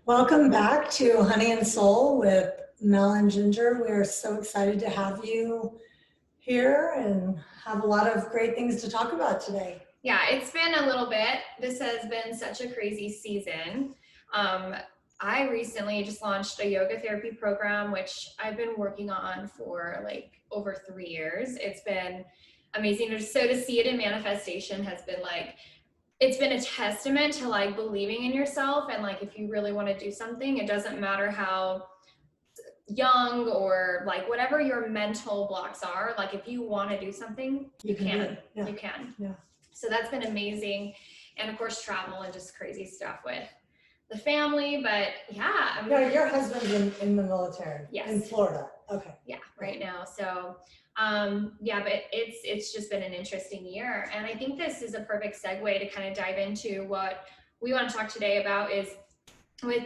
Welcome back to Honey and Soul with Mel and Ginger. We are so excited to have you here and have a lot of great things to talk about today. Yeah, it's been a little bit. This has been such a crazy season. I recently just launched a yoga therapy program, which I've been working on for like over 3 years. It's been amazing. So to see it in manifestation has been like, it's been a testament to like believing in yourself. And like, if you really want to do something, it doesn't matter how young or like whatever your mental blocks are, like if you want to do something, you can. Yeah. You can. Yeah. So that's been amazing. And of course, travel and just crazy stuff with the family. But yeah. Yeah, your husband's in the military. Yes. In Florida. Okay. Yeah, right now. So yeah, but it's just been an interesting year. And I think this is a perfect segue to kind of dive into what we want to talk today about is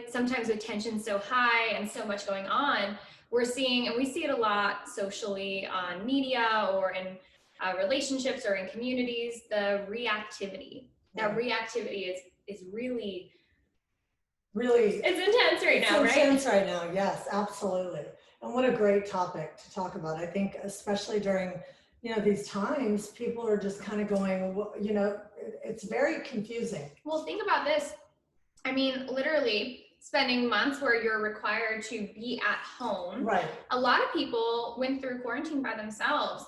sometimes with tension so high and so much going on, we're seeing, and we see it a lot socially on media or in relationships or in communities, the reactivity. That reactivity is really, it's intense right now, right? It's intense right now, yes, absolutely. And what a great topic to talk about. I think especially during, these times, people are just kind of going, it's very confusing. Well, think about this. I mean, literally spending months where you're required to be at home. Right. A lot of people went through quarantine by themselves,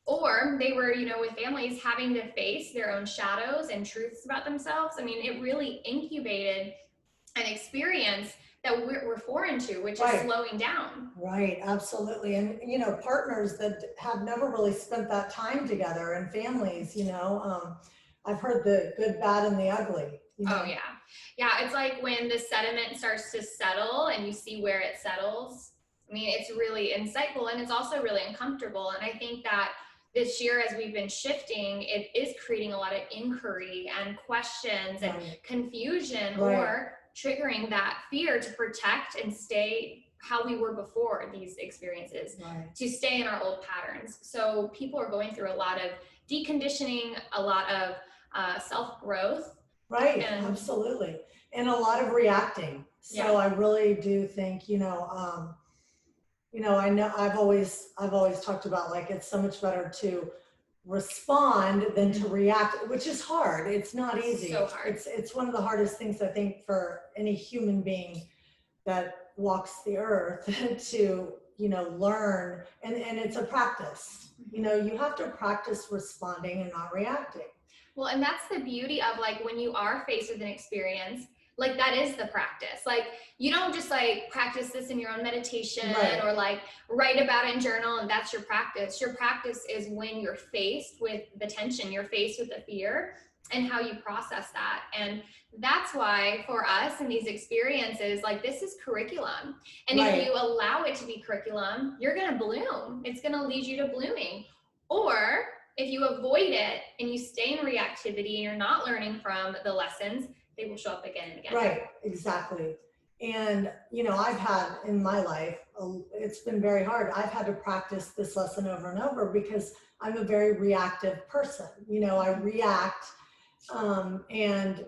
or they were, with families having to face their own shadows and truths about themselves. I mean, it really incubated an experience that we're foreign to, which is slowing down. Right, absolutely. And, partners that have never really spent that time together and families, I've heard the good, bad, and the ugly. Oh, yeah. Yeah, it's like when the sediment starts to settle and you see where it settles. I mean, it's really insightful and it's also really uncomfortable. And I think that this year, as we've been shifting, it is creating a lot of inquiry and questions and confusion or triggering that fear to protect and stay how we were before these experiences, to stay in our old patterns. So people are going through a lot of deconditioning, a lot of self-growth. Right, absolutely. And a lot of reacting. So I really do think, I know I've always talked about like it's so much better to respond than to react, which is hard. It's not easy. So hard. It's one of the hardest things I think for any human being that walks the earth to, learn. And it's a practice. You have to practice responding and not reacting. Well, and that's the beauty of like when you are faced with an experience, like that is the practice. Like you don't just like practice this in your own meditation or like write about it in journal and that's your practice. Your practice is when you're faced with the tension, you're faced with the fear and how you process that. And that's why for us in these experiences, like this is curriculum. And if you allow it to be curriculum, you're going to bloom. It's going to lead you to blooming. Or if you avoid it and you stay in reactivity and you're not learning from the lessons, they will show up again and again. Right, exactly. And, I've had in my life, it's been very hard. I've had to practice this lesson over and over because I'm a very reactive person. I react and,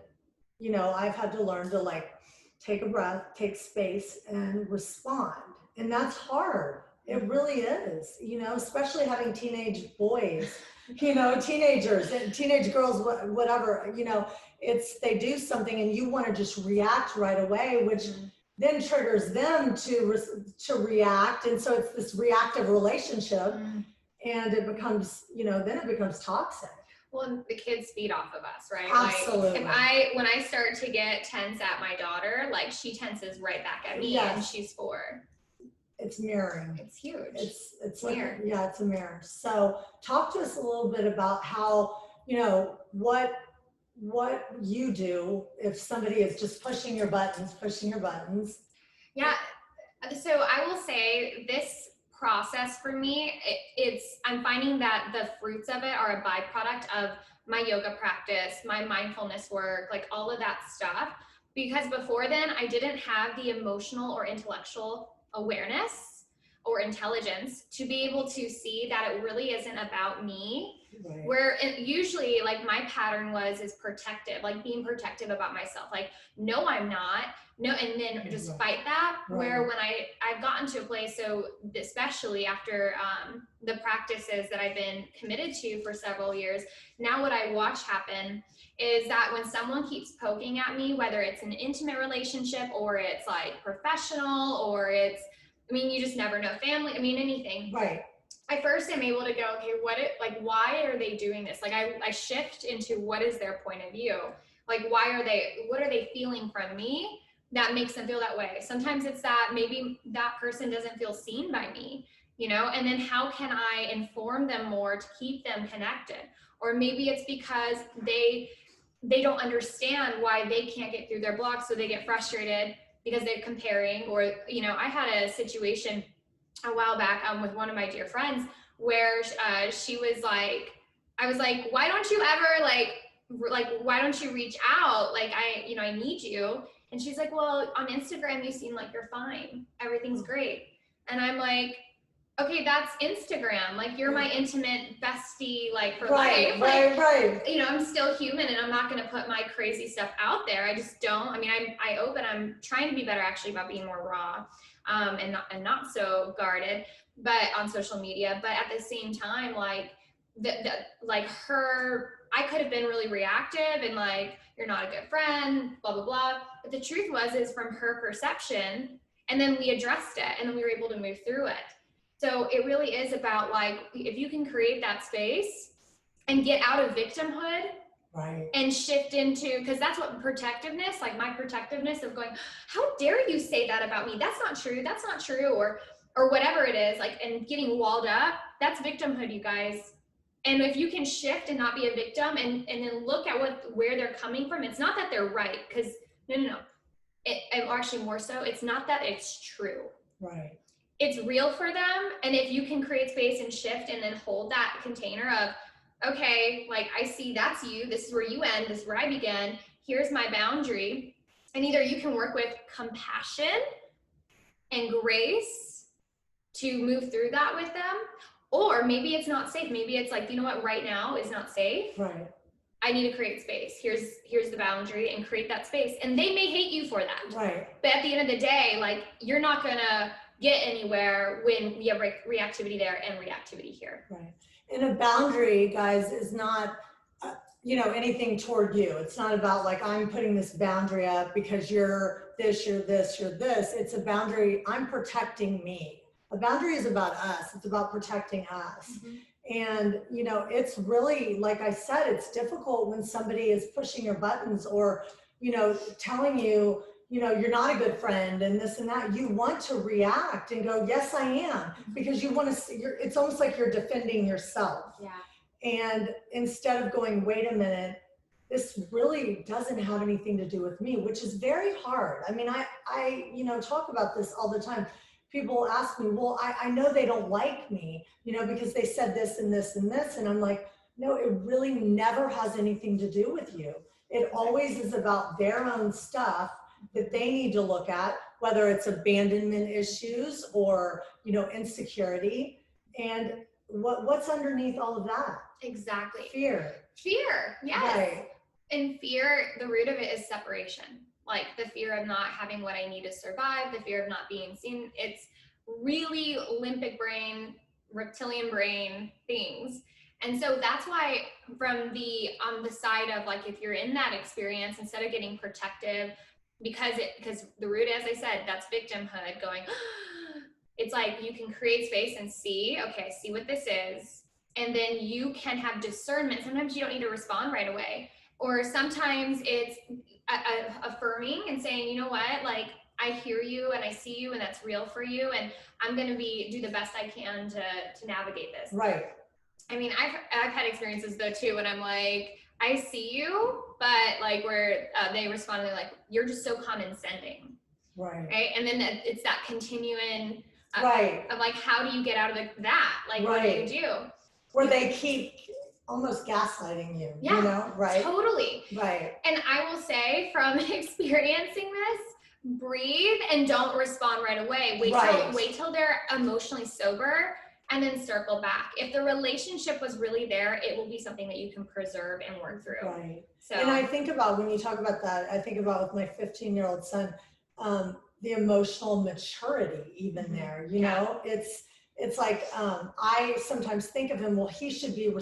I've had to learn to like take a breath, take space and respond. And that's hard. It really is, especially having teenage boys, teenagers and teenage girls, whatever, they do something and you want to just react right away, which then triggers them to react. And so it's this reactive relationship and it becomes, then it becomes toxic. Well, the kids feed off of us, right? Absolutely. Like when I start to get tense at my daughter, like she tenses right back at me and she's 4. It's mirroring. It's huge. It's like, it's a mirror. So talk to us a little bit about how, what you do if somebody is just pushing your buttons. Yeah. So I will say this process for me, I'm finding that the fruits of it are a byproduct of my yoga practice, my mindfulness work, like all of that stuff. Because before then I didn't have the emotional or intellectual awareness or intelligence to be able to see that it really isn't about me. Right. Where usually like my pattern is protective, like being protective about myself, like no I'm not, no, and then just fight that. Where when I've gotten to a place, so especially after the practices that I've been committed to for several years now, what I watch happen is that when someone keeps poking at me, whether it's an intimate relationship or it's like professional or it's, I mean, you just never know, family, I mean, anything. Right. I first am able to go, okay, why are they doing this? Like I shift into what is their point of view? Like, what are they feeling from me that makes them feel that way? Sometimes it's that maybe that person doesn't feel seen by me, and then how can I inform them more to keep them connected? Or maybe it's because they don't understand why they can't get through their block, so they get frustrated because they're comparing. Or, I had a situation a while back with one of my dear friends where she was like, I was like, why don't you ever why don't you reach out? Like, I need you. And she's like, well, on Instagram, you seem like you're fine. Everything's great. And I'm like, okay, that's Instagram. Like, you're my intimate bestie, like, for life. Right. I'm still human, and I'm not going to put my crazy stuff out there. I just don't. I mean, I'm trying to be better actually about being more raw, and not so guarded, but on social media. But at the same time, like, I could have been really reactive and like, you're not a good friend, blah, blah, blah. But the truth is from her perception, and then we addressed it, and then we were able to move through it. So it really is about, like, if you can create that space and get out of victimhood, right, and shift into, because that's what protectiveness, like my protectiveness of going, how dare you say that about me? That's not true, or whatever it is, like, and getting walled up, that's victimhood, you guys. And if you can shift and not be a victim, and then look at where they're coming from, it's not that they're right, because no. Actually, more so, it's not that it's true. Right. It's real for them. And if you can create space and shift and then hold that container of, okay, like, I see that's you, this is where you end, this is where I begin, here's my boundary. And either you can work with compassion and grace to move through that with them, or maybe it's not safe. Maybe it's like, you know what, right now is not safe. Right. I need to create space. Here's the boundary, and create that space. And they may hate you for that. Right. But at the end of the day, like, you're not gonna get anywhere when we have reactivity there and reactivity here. Right. And a boundary, guys, is not, anything toward you. It's not about like, I'm putting this boundary up because you're this, you're this, you're this. It's a boundary. I'm protecting me. A boundary is about us. It's about protecting us. Mm-hmm. And, it's really, like I said, it's difficult when somebody is pushing your buttons or, telling you, you're not a good friend and this and that. You want to react and go, yes, I am, because you want to see, it's almost like you're defending yourself. Yeah. And instead of going, wait a minute, this really doesn't have anything to do with me, which is very hard. I mean, I talk about this all the time. People ask me, well, I know they don't like me, because they said this and this and this. And I'm like, no, it really never has anything to do with you. It always is about their own stuff that they need to look at, whether it's abandonment issues or, insecurity. And what's underneath all of that? Exactly. Fear, yes. Right. And fear, the root of it is separation. Like, the fear of not having what I need to survive, the fear of not being seen. It's really limbic brain, reptilian brain things. And so that's why on the side of, like, if you're in that experience, instead of getting protective, because the root, as I said, that's victimhood going, it's like, you can create space and see, okay, I see what this is. And then you can have discernment. Sometimes you don't need to respond right away. Or sometimes it's affirming and saying, you know what, like, I hear you and I see you and that's real for you. And I'm going to do the best I can to navigate this. Right. I mean, I've had experiences though too, when I'm like, I see you, but like, where they responded like, you're just so condescending. Right. And then it's that continuing of like, how do you get out of that? Like, what do you do? Where they keep almost gaslighting you, Right? Totally. Right. And I will say, from experiencing this, breathe and don't respond right away. Wait till they're emotionally sober and then circle back. If the relationship was really there, it will be something that you can preserve and work through. Right. So, and I think about, when you talk about that, I think about with my 15-year-old son, the emotional maturity even there, you know, it's like, I sometimes think of him, well, he should be,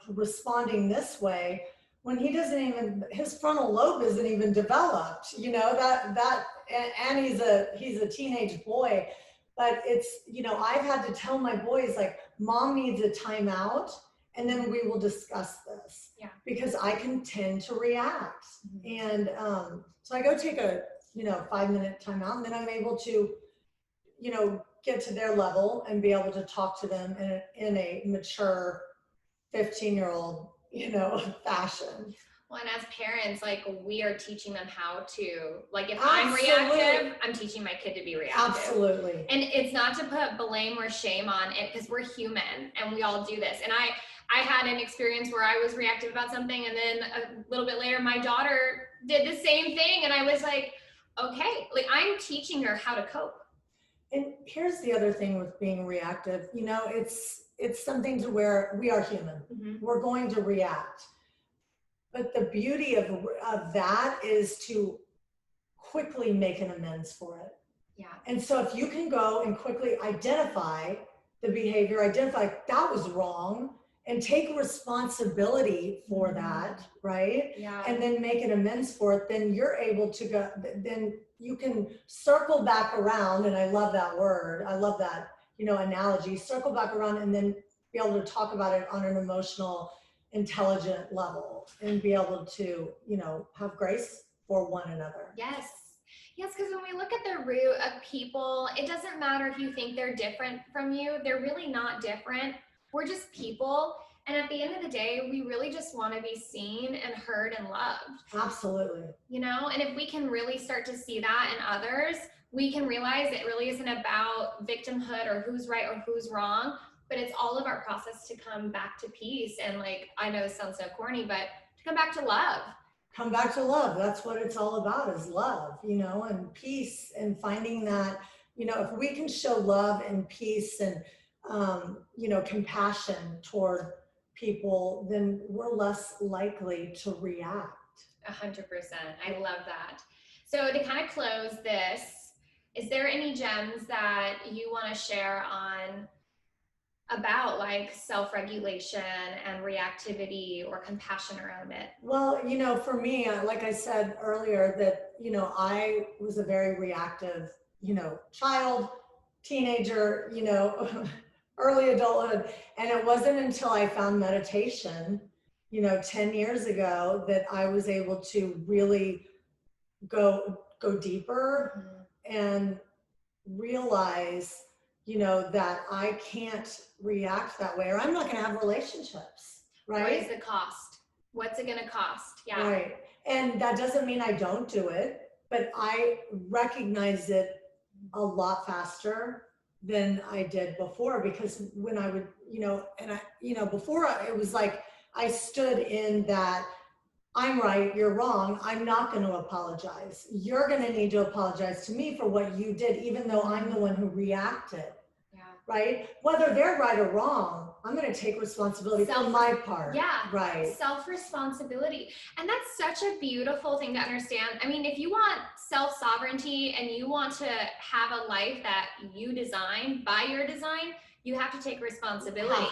responding this way when he doesn't even, his frontal lobe isn't even developed, and he's a teenage boy. But it's, I've had to tell my boys, like, mom needs a timeout, and then we will discuss this. Yeah. Because I can tend to react. Mm-hmm. And so I go take a 5-minute timeout, and then I'm able to get to their level and be able to talk to them in a mature 15-year-old fashion. Well, and as parents, like, we are teaching them how to, like, if Absolutely. I'm reactive, I'm teaching my kid to be reactive. Absolutely. And it's not to put blame or shame on it, because we're human and we all do this. And I had an experience where I was reactive about something, and then a little bit later, my daughter did the same thing. And I was like, okay, like, I'm teaching her how to cope. And here's the other thing with being reactive, it's something to where we are human. Mm-hmm. We're going to react. But the beauty of that is to quickly make an amends for it. Yeah. And so if you can go and quickly identify the behavior, identify that was wrong, and take responsibility for that, right? Yeah. And then make an amends for it, then you're able to go, then you can circle back around. And I love that word. I love that, analogy, circle back around, and then be able to talk about it on an emotional, intelligent level, and be able to, have grace for one another. Yes. Yes, because when we look at the root of people, it doesn't matter if you think they're different from you. They're really not different. We're just people. And at the end of the day, we really just want to be seen and heard and loved. Absolutely. And if we can really start to see that in others, we can realize it really isn't about victimhood or who's right or who's wrong, but it's all of our process to come back to peace. And, like, I know this sounds so corny, but to come back to love. Come back to love. That's what it's all about, is love, and peace, and finding that, if we can show love and peace and, compassion toward people, then we're less likely to react. 100%. I love that. So to kind of close this, is there any gems that you want to share on about, like, self-regulation and reactivity or compassion around it? Well, for me, like I said earlier, that, I was a very reactive, child, teenager, early adulthood. And it wasn't until I found meditation, 10 years ago, that I was able to really go deeper and realize, that I can't react that way, or I'm not going to have relationships, right? What is the cost? What's it going to cost? Yeah. Right. And that doesn't mean I don't do it, but I recognize it a lot faster than I did before, because when I would, before, it was like I stood in that, I'm right, you're wrong, I'm not going to apologize. You're going to need to apologize to me for what you did, even though I'm the one who reacted. Yeah. Right? Whether they're right or wrong, I'm going to take responsibility for my part. Yeah. Right. Self-responsibility. And that's such a beautiful thing to understand. I mean, if you want self-sovereignty and you want to have a life that you design by your design, you have to take responsibility.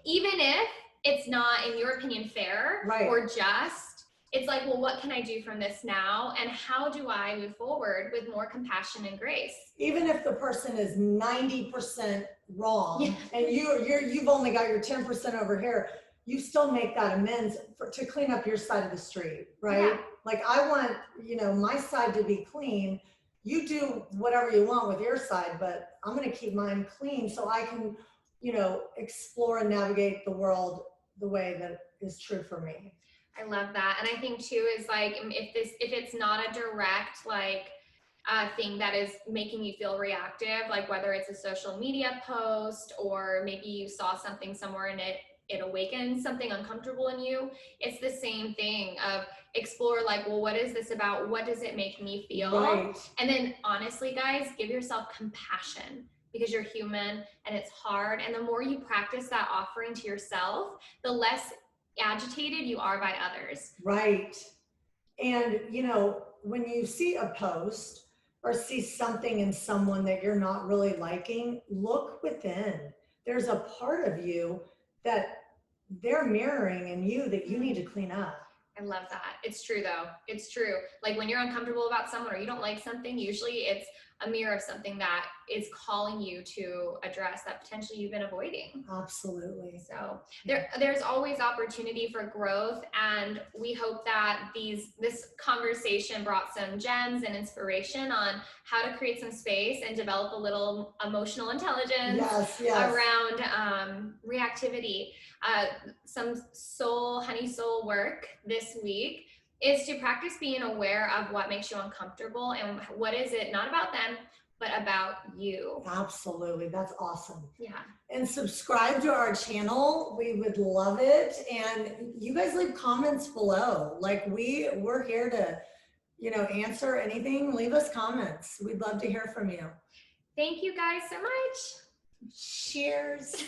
Even if it's not, in your opinion, fair or just. It's like, well, what can I do from this now? And how do I move forward with more compassion and grace? Even if the person is 90% wrong, and you've only got your 10% over here, you still make that amends to clean up your side of the street, right? Yeah. Like, I want, my side to be clean. You do whatever you want with your side, but I'm going to keep mine clean so I can, explore and navigate the world the way that is true for me. I love that. And I think too is, like, if it's not a direct, like, thing that is making you feel reactive, like whether it's a social media post or maybe you saw something somewhere and it it awakens something uncomfortable in you. It's the same thing of explore like, well, what is this about? What does it make me feel? Right. And then honestly, guys, give yourself compassion because you're human and it's hard. And the more you practice that offering to yourself, the less agitated you are by others. Right. And, you know, when you see a post or see something in someone that you're not really liking, look within. There's a part of you that they're mirroring in you that you need to clean up. I love that. It's true though. It's true. Like when you're uncomfortable about someone or you don't like something, usually it's a mirror of something that is calling you to address that potentially you've been avoiding. Absolutely. So there's always opportunity for growth, and we hope that this conversation brought some gems and inspiration on how to create some space and develop a little emotional intelligence Yes. around reactivity. Some honey soul work this week is to practice being aware of what makes you uncomfortable and what is it not about them, but about you. Absolutely. That's awesome. Yeah. And subscribe to our channel. We would love it. And you guys leave comments below. Like we're here to, you know, answer anything. Leave us comments. We'd love to hear from you. Thank you guys so much. Cheers.